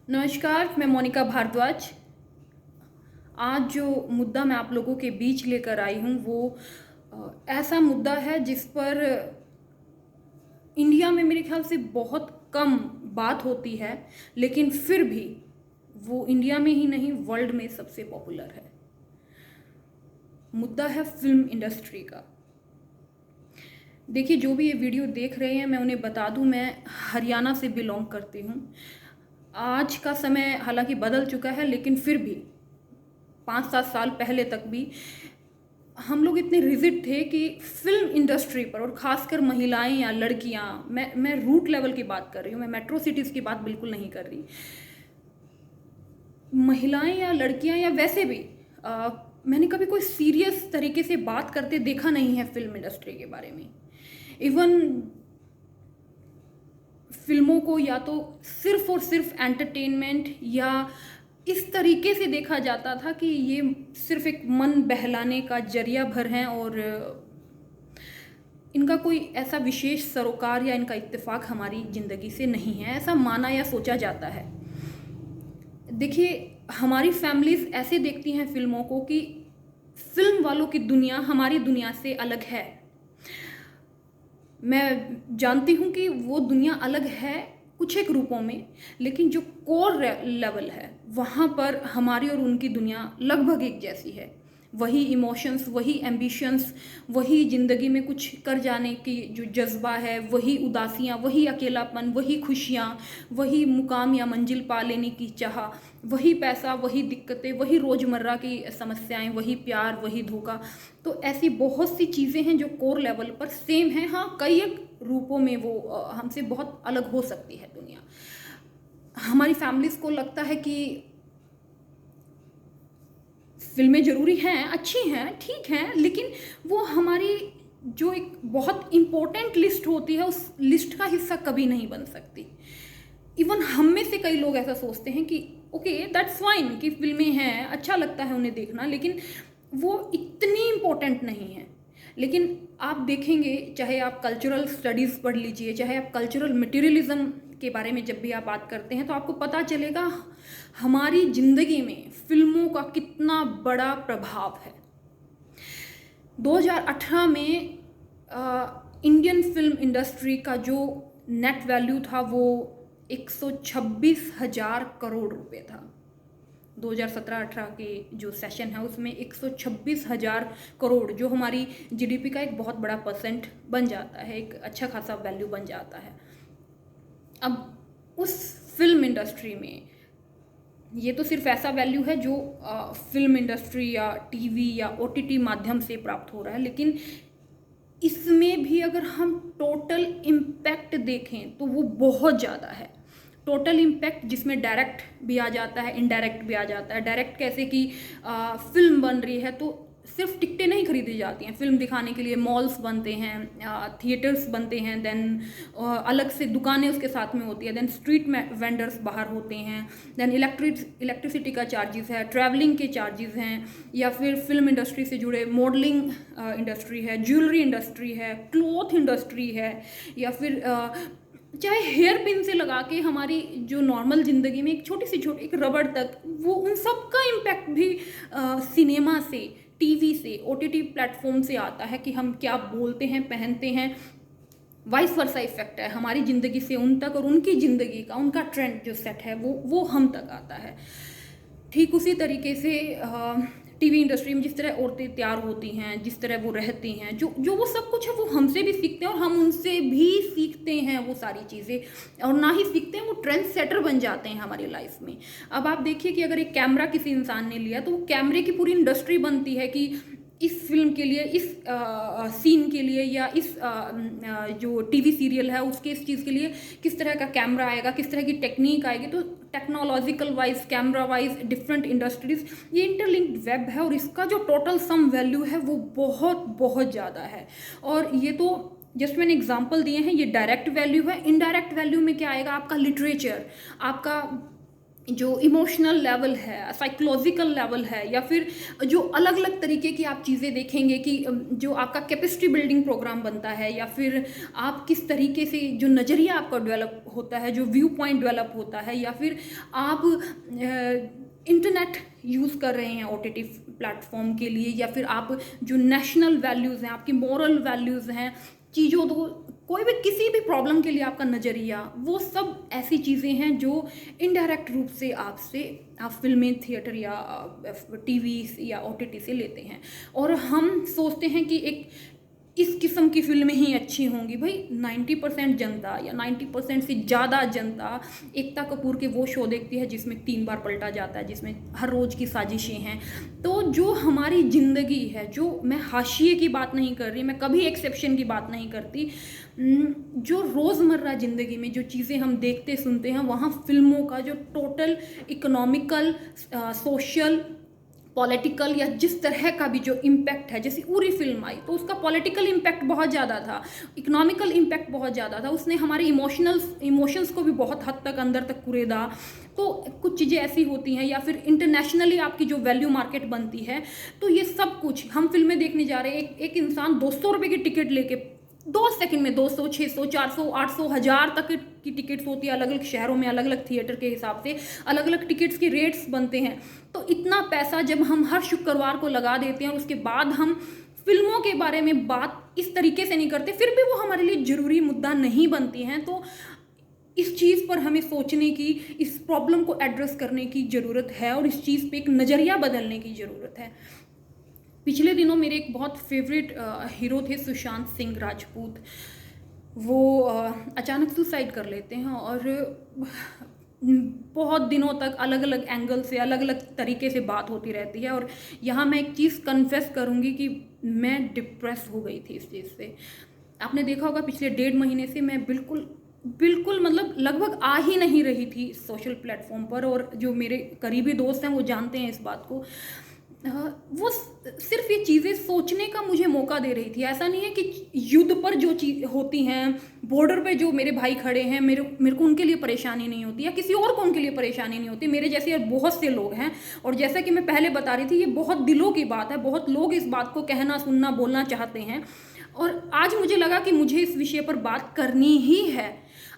नमस्कार, मैं मोनिका भारद्वाज। आज जो मुद्दा मैं आप लोगों के बीच लेकर आई हूँ वो ऐसा मुद्दा है जिस पर इंडिया में मेरे ख्याल से बहुत कम बात होती है, लेकिन फिर भी वो इंडिया में ही नहीं वर्ल्ड में सबसे पॉपुलर है। मुद्दा है फिल्म इंडस्ट्री का। देखिए, जो भी ये वीडियो देख रहे हैं, मैं उन्हें बता दूं, मैं हरियाणा से बिलोंग करती हूँ। आज का समय हालांकि बदल चुका है, लेकिन फिर भी 5-7 साल पहले तक भी हम लोग इतने रिजिड थे कि फिल्म इंडस्ट्री पर, और ख़ासकर महिलाएं या लड़कियां, मैं रूट लेवल की बात कर रही हूँ, मैं मेट्रो सिटीज़ की बात बिल्कुल नहीं कर रही। महिलाएं या लड़कियां या वैसे भी मैंने कभी कोई सीरियस तरीके से बात करते देखा नहीं है फिल्म इंडस्ट्री के बारे में। इवन फिल्मों को या तो सिर्फ और सिर्फ एंटरटेनमेंट या इस तरीके से देखा जाता था कि ये सिर्फ एक मन बहलाने का जरिया भर हैं और इनका कोई ऐसा विशेष सरोकार या इनका इत्तेफाक हमारी ज़िंदगी से नहीं है, ऐसा माना या सोचा जाता है। देखिए, हमारी फैमिलीज ऐसे देखती हैं फिल्मों को कि फिल्म वालों की दुनिया हमारी दुनिया से अलग है। मैं जानती हूँ कि वो दुनिया अलग है कुछ एक रूपों में, लेकिन जो कोर लेवल है वहाँ पर हमारी और उनकी दुनिया लगभग एक जैसी है। वही इमोशंस, वही एम्बिशंस, वही ज़िंदगी में कुछ कर जाने की जो जज्बा है, वही उदासियाँ, वही अकेलापन, वही खुशियाँ, वही मुकाम या मंजिल पा लेने की चाह, वही पैसा, वही दिक्कतें, वही रोज़मर्रा की समस्याएं, वही प्यार, वही धोखा। तो ऐसी बहुत सी चीज़ें हैं जो कोर लेवल पर सेम हैं। हाँ, कई एक रूपों में वो हमसे बहुत अलग हो सकती है दुनिया। हमारी फैमिलीज़ को लगता है कि फिल्में ज़रूरी हैं, अच्छी हैं, ठीक हैं, लेकिन वो हमारी जो एक बहुत इम्पोर्टेंट लिस्ट होती है उस लिस्ट का हिस्सा कभी नहीं बन सकती। इवन हम में से कई लोग ऐसा सोचते हैं कि ओके, दैट्स फाइन कि फिल्में हैं, अच्छा लगता है उन्हें देखना, लेकिन वो इतनी इम्पोर्टेंट नहीं है। लेकिन आप देखेंगे, चाहे आप कल्चरल स्टडीज़ पढ़ लीजिए, चाहे आप कल्चरल मटेरियलिज्म के बारे में जब भी आप बात करते हैं, तो आपको पता चलेगा हमारी ज़िंदगी में फिल्मों का कितना बड़ा प्रभाव है। 2018 में इंडियन फिल्म इंडस्ट्री का जो नेट वैल्यू था वो 126,000 करोड़ रुपए था। 2017-18 के जो सेशन है उसमें 126,000 करोड़, जो हमारी जीडीपी का एक बहुत बड़ा परसेंट बन जाता है, एक अच्छा खासा वैल्यू बन जाता है। अब उस फिल्म इंडस्ट्री में ये तो सिर्फ ऐसा वैल्यू है जो फिल्म इंडस्ट्री या टीवी या ओटीटी माध्यम से प्राप्त हो रहा है, लेकिन इसमें भी अगर हम टोटल इम्पैक्ट देखें तो वो बहुत ज़्यादा है। टोटल इम्पैक्ट जिसमें डायरेक्ट भी आ जाता है, इनडायरेक्ट भी आ जाता है। डायरेक्ट कैसे कि फिल्म बन रही है तो सिर्फ टिकटें नहीं खरीदी जाती हैं, फिल्म दिखाने के लिए मॉल्स बनते हैं, थिएटर्स बनते हैं, देन अलग से दुकानें उसके साथ में होती है, देन स्ट्रीट वेंडर्स बाहर होते हैं, देन इलेक्ट्रिसिटी का चार्जेस है, ट्रैवलिंग के चार्जेस हैं, या फिर फिल्म इंडस्ट्री से जुड़े मॉडलिंग इंडस्ट्री है, ज्वेलरी इंडस्ट्री है, क्लॉथ इंडस्ट्री है, या फिर चाहे हेयर पिन से लगा के हमारी जो नॉर्मल ज़िंदगी में एक छोटी एक रबड़ तक, वो उन सब का इम्पैक्ट भी सिनेमा से, टीवी से, ओटीटी प्लेटफॉर्म से आता है कि हम क्या बोलते हैं, पहनते हैं। वाइस वर्सा इफेक्ट है हमारी ज़िंदगी से उन तक, और उनकी ज़िंदगी का, उनका ट्रेंड जो सेट है वो हम तक आता है। ठीक उसी तरीके से टीवी इंडस्ट्री में जिस तरह औरतें तैयार होती हैं, जिस तरह वो रहती हैं, जो वो सब कुछ है वो हमसे भी सीखते हैं और हम उनसे भी सीखते हैं वो सारी चीज़ें, और ना ही सीखते हैं, वो ट्रेंड सेटर बन जाते हैं हमारी लाइफ में। अब आप देखिए कि अगर एक कैमरा किसी इंसान ने लिया तो वो कैमरे की पूरी इंडस्ट्री बनती है कि इस फिल्म के लिए, इस सीन के लिए, या इस जो टीवी सीरियल है उसके इस चीज़ के लिए किस तरह का कैमरा आएगा, किस तरह की टेक्निक आएगी। तो technological wise, camera wise different industries, ये इंटरलिंक्ड वेब है और इसका जो टोटल सम वैल्यू है वो बहुत बहुत ज़्यादा है। और ये तो जस्ट मैंने एग्जांपल दिए हैं, ये डायरेक्ट वैल्यू है। इनडायरेक्ट वैल्यू में क्या आएगा? आपका लिटरेचर, आपका जो इमोशनल लेवल है, साइकोलॉजिकल लेवल है, या फिर जो अलग अलग तरीके की आप चीज़ें देखेंगे कि जो आपका कैपेसिटी बिल्डिंग प्रोग्राम बनता है, या फिर आप किस तरीके से जो नज़रिया आपका डेवलप होता है, जो व्यू पॉइंट डेवलप होता है, या फिर आप इंटरनेट यूज़ कर रहे हैं ओटीटी प्लेटफॉर्म के लिए, या फिर आप जो नेशनल वैल्यूज़ हैं, आपकी मॉरल वैल्यूज़ हैं, चीज़ों को कोई भी किसी भी प्रॉब्लम के लिए आपका नज़रिया, वो सब ऐसी चीज़ें हैं जो इनडायरेक्ट रूप से आपसे आप फिल्में, थिएटर या टीवी या ओटीटी से लेते हैं। और हम सोचते हैं कि एक इस किस्म की फिल्में ही अच्छी होंगी। भाई 90% जनता या 90% से ज़्यादा जनता एकता कपूर के वो शो देखती है जिसमें 3 बार पलटा जाता है, जिसमें हर रोज़ की साजिशें हैं। तो जो हमारी ज़िंदगी है, जो मैं हाशिए की बात नहीं कर रही, मैं कभी एक्सेप्शन की बात नहीं करती, जो रोज़मर्रा ज़िंदगी में जो चीज़ें हम देखते सुनते हैं, वहाँ फिल्मों का जो टोटल इकोनॉमिकल, सोशल, पॉलिटिकल या जिस तरह का भी जो इम्पैक्ट है, जैसे उरी फिल्म आई तो उसका पॉलिटिकल इम्पैक्ट बहुत ज़्यादा था, इकोनॉमिकल इम्पैक्ट बहुत ज़्यादा था, उसने हमारे इमोशंस को भी बहुत हद तक अंदर तक कुरेदा। तो कुछ चीज़ें ऐसी होती हैं, या फिर इंटरनेशनली आपकी जो वैल्यू मार्केट बनती है। तो ये सब कुछ हम फिल्में देखने जा रहे हैं, एक इंसान 200 रुपये की टिकट लेके 2 सेकंड में 200, 600, 400, 800, 1000 तक की टिकट्स होती है। अलग अलग शहरों में अलग अलग थिएटर के हिसाब से अलग अलग टिकट्स के रेट्स बनते हैं। तो इतना पैसा जब हम हर शुक्रवार को लगा देते हैं और उसके बाद हम फिल्मों के बारे में बात इस तरीके से नहीं करते, फिर भी वो हमारे लिए ज़रूरी मुद्दा नहीं बनती हैं। तो इस चीज़ पर हमें सोचने की, इस प्रॉब्लम को एड्रेस करने की ज़रूरत है, और इस चीज़ पे एक नज़रिया बदलने की ज़रूरत है। पिछले दिनों मेरे एक बहुत फेवरेट हीरो थे सुशांत सिंह राजपूत। वो अचानक सुसाइड कर लेते हैं, और बहुत दिनों तक अलग अलग एंगल से, अलग अलग तरीके से बात होती रहती है। और यहाँ मैं एक चीज़ कन्फेस करूँगी कि मैं डिप्रेस हो गई थी इस चीज़ से। आपने देखा होगा पिछले 1.5 महीने से मैं बिल्कुल बिल्कुल मतलब लगभग आ ही नहीं रही थी सोशल प्लेटफॉर्म पर, और जो मेरे करीबी दोस्त हैं वो जानते हैं इस बात को। वो सिर्फ ये चीज़ें सोचने का मुझे मौका दे रही थी। ऐसा नहीं है कि युद्ध पर जो चीज़ होती हैं, बॉर्डर पे जो मेरे भाई खड़े हैं, मेरे को उनके लिए परेशानी नहीं होती, या किसी और को उनके लिए परेशानी नहीं होती। मेरे जैसे बहुत से लोग हैं, और जैसा कि मैं पहले बता रही थी, ये बहुत दिलों की बात है। बहुत लोग इस बात को कहना, सुनना, बोलना चाहते हैं, और आज मुझे लगा कि मुझे इस विषय पर बात करनी ही है।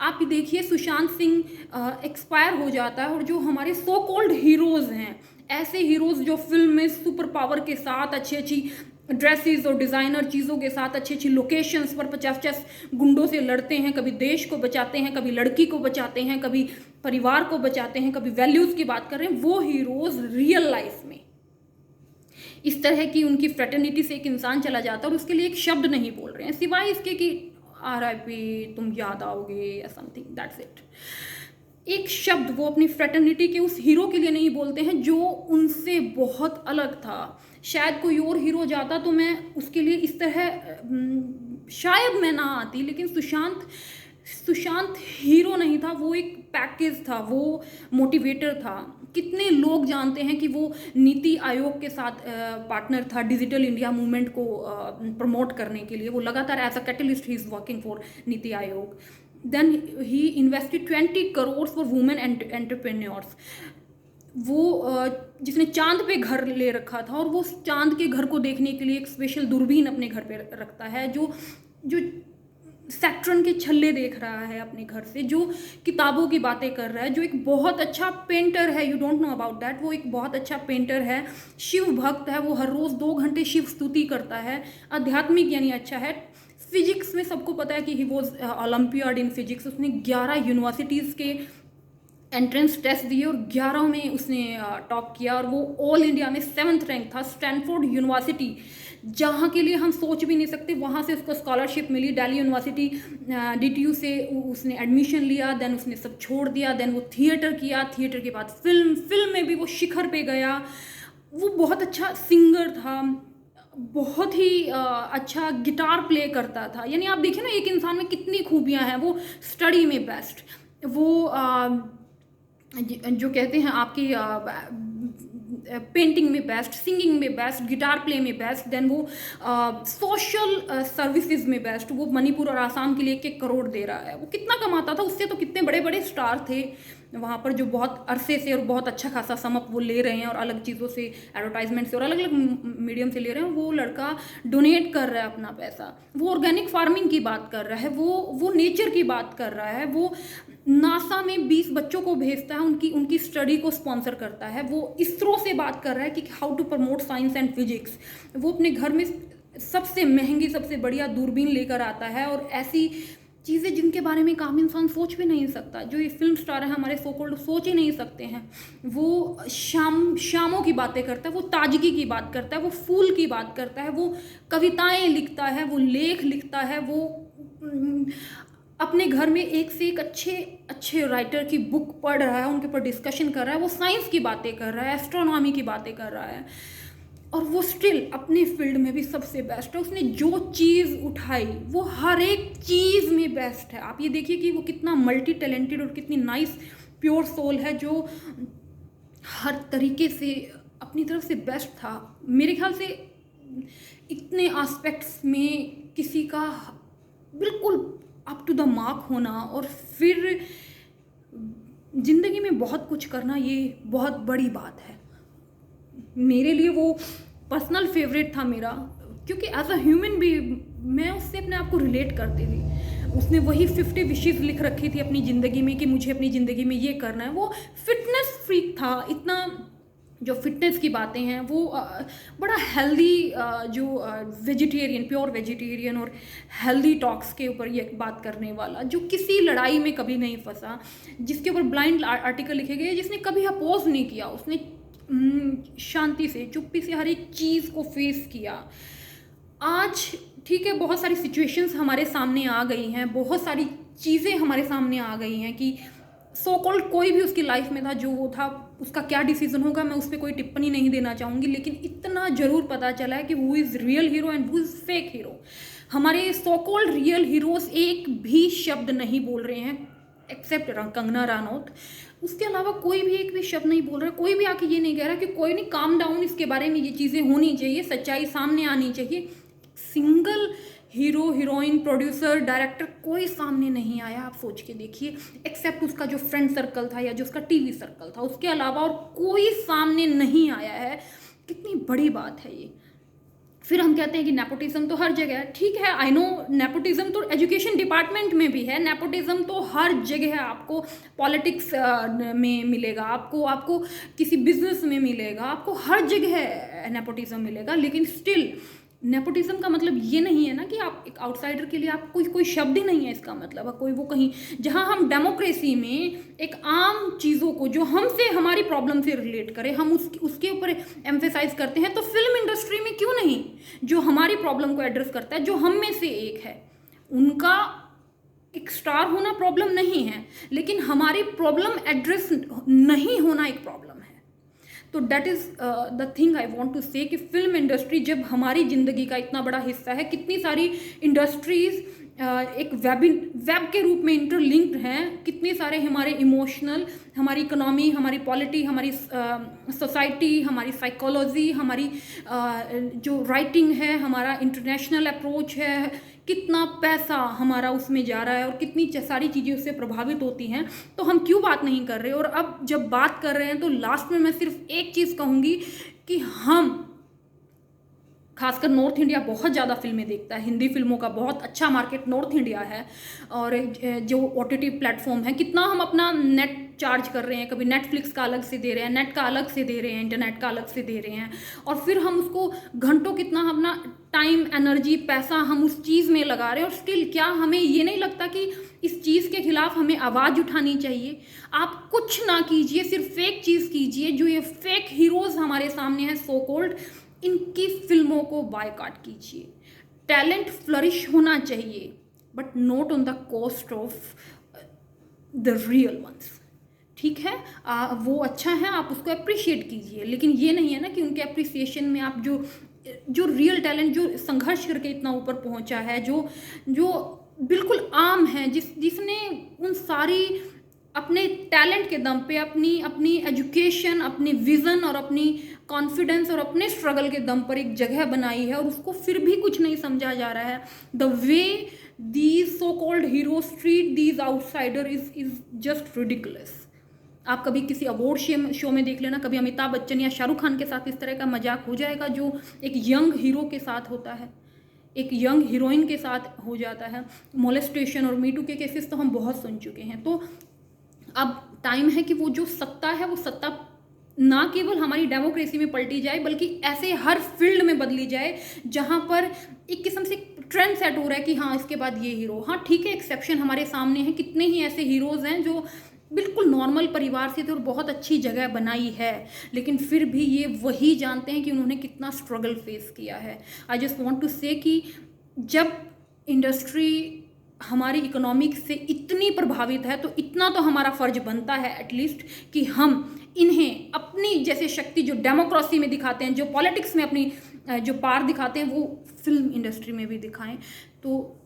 आप देखिए, सुशांत सिंह एक्सपायर हो जाता है, और जो हमारे सो कॉल्ड हीरोज़ हैं, ऐसे हीरोज़ जो फिल्म में सुपर पावर के साथ, अच्छी अच्छी ड्रेसेस और डिज़ाइनर चीज़ों के साथ, अच्छी अच्छी लोकेशंस पर 50-50 गुंडों से लड़ते हैं, कभी देश को बचाते हैं, कभी लड़की को बचाते हैं, कभी परिवार को बचाते हैं, कभी वैल्यूज़ की बात कर रहे हैं, वो हीरोज़ रियल लाइफ में इस तरह की उनकी फ्रेटर्निटी से एक इंसान चला जाता है और उसके लिए एक शब्द नहीं बोल रहे हैं, सिवाय इसके कि RIP, तुम याद आओगे या समथिंग, दैट्स इट। एक शब्द वो अपनी फ्रेटर्निटी के उस हीरो के लिए नहीं बोलते हैं जो उनसे बहुत अलग था। शायद कोई और हीरो जाता तो मैं उसके लिए इस तरह शायद मैं ना आती, लेकिन सुशांत हीरो नहीं था, वो एक पैकेज था, वो मोटिवेटर था। कितने लोग जानते हैं कि वो नीति आयोग के साथ पार्टनर था डिजिटल इंडिया मूवमेंट को प्रमोट करने के लिए। वो लगातार as a catalyst he is working for NITI Aayog. Then he invested 20 crore for women entrepreneurs. वो जिसने चांद पे घर ले रखा था, और वो चांद के घर को देखने के लिए एक स्पेशल दूरबीन अपने घर पे रखता है, जो सैटर्न के छल्ले देख रहा है अपने घर से, जो किताबों की बातें कर रहा है, जो एक बहुत अच्छा पेंटर है, you don't know about that, वो एक बहुत अच्छा पेंटर है, शिव भक्त है, वो हर रोज़ 2 घंटे शिव स्तुति करता है, आध्यात्मिक यानी अच्छा है। फिजिक्स में सबको पता है कि he was olympiad in physics. उसने 11 यूनिवर्सिटीज़ के एंट्रेंस टेस्ट दिए और 11 में उसने टॉप किया, और वो ऑल इंडिया में 7th रैंक था। स्टैनफोर्ड यूनिवर्सिटी, जहाँ के लिए हम सोच भी नहीं सकते, वहाँ से उसको स्कॉलरशिप मिली। दिल्ली यूनिवर्सिटी DTU से उसने एडमिशन लिया, देन उसने सब छोड़ दिया, देन वो थिएटर किया, थिएटर के बाद फिल्म में भी वो शिखर पे गया। वो बहुत अच्छा सिंगर था, बहुत ही अच्छा गिटार प्ले करता था। यानी आप देखिए ना, एक इंसान में कितनी खूबियाँ हैं। वो स्टडी में बेस्ट, वो जो कहते हैं आपकी पेंटिंग में बेस्ट, सिंगिंग में बेस्ट, गिटार प्ले में बेस्ट, देन वो सोशल सर्विसेज में बेस्ट। वो मणिपुर और आसाम के लिए 1-1 करोड़ दे रहा है। वो कितना कमाता था, उससे तो कितने बड़े बड़े स्टार थे। वहाँ पर जो बहुत अरसे से और बहुत अच्छा खासा सम अप वो ले रहे हैं और अलग चीज़ों से, एडवर्टाइजमेंट से और अलग अलग मीडियम से ले रहे हैं, वो लड़का डोनेट कर रहा है अपना पैसा, वो ऑर्गेनिक फार्मिंग की बात कर रहा है, वो नेचर की बात कर रहा है, वो नासा में 20 बच्चों को भेजता है, उनकी स्टडी को स्पॉन्सर करता है, वो इसरो से बात कर रहा है कि how to promote science and physics, वो अपने घर में सबसे महंगी सबसे बढ़िया दूरबीन लेकर आता है, और ऐसी चीज़ें जिनके बारे में काम इंसान सोच भी नहीं सकता, जो ये फिल्म स्टार है हमारे सो कॉल्ड सोच ही नहीं सकते हैं। वो शामों की बातें करता है, वो ताजगी की बात करता है, वो फूल की बात करता है, वो कविताएं लिखता है, वो लेख लिखता है, वो अपने घर में एक से एक अच्छे अच्छे राइटर की बुक पढ़ रहा है, उनके ऊपर डिस्कशन कर रहा है, वो साइंस की बातें कर रहा है, एस्ट्रोनॉमी की बातें कर रहा है, और वो स्टिल अपनी फील्ड में भी सबसे बेस्ट है। उसने जो चीज़ उठाई वो हर एक चीज़ में बेस्ट है। आप ये देखिए कि वो कितना मल्टी टैलेंटेड और कितनी नाइस प्योर सोल है, जो हर तरीके से अपनी तरफ से बेस्ट था। मेरे ख्याल से इतने एस्पेक्ट्स में किसी का बिल्कुल अप टू द मार्क होना और फिर ज़िंदगी में बहुत कुछ करना, ये बहुत बड़ी बात है। मेरे लिए वो पर्सनल फेवरेट था मेरा, क्योंकि एज अ ह्यूमन भी मैं उससे अपने आप को रिलेट करती थी। उसने वही 50 विशेस लिख रखी थी अपनी ज़िंदगी में कि मुझे अपनी ज़िंदगी में ये करना है। वो फिटनेस फ्रीक था, इतना जो फिटनेस की बातें हैं वो बड़ा हेल्दी, जो वेजिटेरियन, प्योर वेजिटेरियन और हेल्दी टॉक्स के ऊपर ये बात करने वाला, जो किसी लड़ाई में कभी नहीं फंसा, जिसके ऊपर ब्लाइंड आर्टिकल लिखे गए, जिसने कभी अपोज नहीं किया, उसने शांति से चुप्पी से हर एक चीज़ को फेस किया। आज ठीक है, बहुत सारी सिचुएशंस हमारे सामने आ गई हैं, बहुत सारी चीज़ें हमारे सामने आ गई हैं कि सो कॉल्ड कोई भी उसकी लाइफ में था, जो वो था उसका क्या डिसीजन होगा मैं उस पर कोई टिप्पणी नहीं देना चाहूँगी, लेकिन इतना ज़रूर पता चला है कि who is real hero and who is fake hero. हमारे सो कॉल्ड रियल हीरोज़ एक भी शब्द नहीं बोल रहे हैं एक्सेप्ट कंगना रनौत, उसके अलावा कोई भी एक भी शब्द नहीं बोल रहा। कोई भी आके ये नहीं कह रहा कि कोई नहीं, काम डाउन, इसके बारे में ये चीज़ें होनी चाहिए, सच्चाई सामने आनी चाहिए। Single hero, heroine, producer, director कोई सामने नहीं आया। आप सोच के देखिए, एक्सेप्ट उसका जो फ्रेंड सर्कल था या जो उसका टीवी सर्कल था, उसके अलावा और कोई सामने नहीं आया है। कितनी बड़ी बात है ये। फिर हम कहते हैं कि नेपोटिज्म तो हर जगह है। ठीक है, आई नो नेपोटिज्म तो एजुकेशन डिपार्टमेंट में भी है, नेपोटिज्म तो हर जगह है। आपको पॉलिटिक्स में मिलेगा, आपको किसी बिजनेस में मिलेगा, आपको हर जगह नेपोटिज्म मिलेगा। लेकिन स्टिल नेपोटिज्म का मतलब ये नहीं है ना कि आप एक आउटसाइडर के लिए आप कोई शब्द ही नहीं है इसका मतलब है कोई वो कहीं, जहां हम डेमोक्रेसी में एक आम चीज़ों को जो हमसे हमारी प्रॉब्लम से रिलेट करें, हम उसके ऊपर एम्फेसाइज करते हैं, तो फिल्म इंडस्ट्री में क्यों नहीं, जो हमारी प्रॉब्लम को एड्रेस करता है, जो हम में से एक है, उनका एक स्टार होना प्रॉब्लम नहीं है, लेकिन हमारी प्रॉब्लम एड्रेस नहीं होना एक प्रॉब्लम है। तो that is the thing I want to say कि फिल्म इंडस्ट्री जब हमारी ज़िंदगी का इतना बड़ा हिस्सा है, कितनी सारी इंडस्ट्रीज़ एक वेब के रूप में इंटरलिंक्ड हैं, कितने सारे हमारे इमोशनल, हमारी इकोनॉमी, हमारी पॉलिटी, हमारी सोसाइटी, हमारी साइकोलॉजी, हमारी जो राइटिंग है, हमारा इंटरनेशनल अप्रोच है, कितना पैसा हमारा उसमें जा रहा है और कितनी सारी चीज़ें उससे प्रभावित होती हैं। तो हम क्यों बात नहीं कर रहे? और अब जब बात कर रहे हैं तो लास्ट में मैं सिर्फ एक चीज़ कहूँगी कि हम, खासकर नॉर्थ इंडिया बहुत ज़्यादा फिल्में देखता है, हिंदी फिल्मों का बहुत अच्छा मार्केट नॉर्थ इंडिया है, और जो OTT प्लेटफॉर्म है, कितना हम अपना नेट चार्ज कर रहे हैं, कभी नेटफ्लिक्स का अलग से दे रहे हैं, नेट का अलग से दे रहे हैं, इंटरनेट का अलग से दे रहे हैं, और फिर हम उसको घंटों कितना अपना टाइम, एनर्जी, पैसा हम उस चीज़ में लगा रहे हैं, और स्टिल क्या हमें ये नहीं लगता कि इस चीज़ के खिलाफ हमें आवाज़ उठानी चाहिए? आप कुछ ना कीजिए, सिर्फ फेक चीज़ कीजिए। जो ये फेक हीरोज़ हमारे सामने हैं सो कॉल्ड, इनकी फिल्मों को बायकॉट कीजिए। टैलेंट फ्लरिश होना चाहिए, but not on the cost of the real ones. ठीक है, वो अच्छा है, आप उसको अप्रिशिएट कीजिए, लेकिन ये नहीं है ना कि उनके अप्रिसिएशन में आप जो रियल टैलेंट, जो संघर्ष करके इतना ऊपर पहुंचा है, जो बिल्कुल आम है, जिसने उन सारी अपने टैलेंट के दम पे, अपनी एजुकेशन, अपनी विज़न और अपनी कॉन्फिडेंस और अपने स्ट्रगल के दम पर एक जगह बनाई है, और उसको फिर भी कुछ नहीं समझा जा रहा है। The way these so called heroes treat these outsider is just ridiculous. आप कभी किसी अवार्ड शो में देख लेना, कभी अमिताभ बच्चन या शाहरुख खान के साथ इस तरह का मजाक हो जाएगा जो एक यंग हीरो के साथ होता है, एक यंग हीरोइन के साथ हो जाता है। मोलेस्टेशन और मीटू के केसेस तो हम बहुत सुन चुके हैं। तो अब टाइम है कि वो जो सत्ता है वो सत्ता ना केवल हमारी डेमोक्रेसी में पलटी जाए बल्कि ऐसे हर फील्ड में बदली जाए जहां पर एक किस्म से ट्रेंड सेट हो रहा है कि हाँ इसके बाद ये हीरो, हाँ ठीक है एक्सेप्शन हमारे सामने है, कितने ही ऐसे हीरोज़ हैं जो बिल्कुल नॉर्मल परिवार से थे और बहुत अच्छी जगह बनाई है, लेकिन फिर भी ये वही जानते हैं कि उन्होंने कितना स्ट्रगल फेस किया है। आई जस्ट वांट टू से कि जब इंडस्ट्री हमारी इकोनॉमिक से इतनी प्रभावित है तो इतना तो हमारा फ़र्ज बनता है एटलीस्ट कि हम इन्हें अपनी जैसे शक्ति जो डेमोक्रेसी में दिखाते हैं, जो पॉलिटिक्स में अपनी जो पार दिखाते हैं, वो फिल्म इंडस्ट्री में भी दिखाएं। तो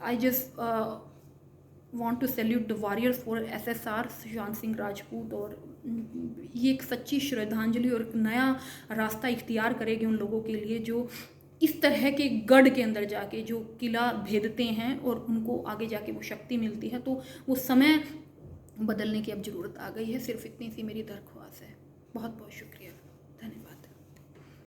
I just want to salute the warriors for SSR Sushant Singh Rajput, और ये एक सच्ची श्रद्धांजलि और एक नया रास्ता इख्तियार करेगी उन लोगों के लिए जो इस तरह के गढ़ के अंदर जाके जो किला भेदते हैं और उनको आगे जाके वो शक्ति मिलती है। तो वो समय बदलने की अब ज़रूरत आ गई है। सिर्फ इतनी सी मेरी दरख्वास्त है। बहुत बहुत शुक्रिया।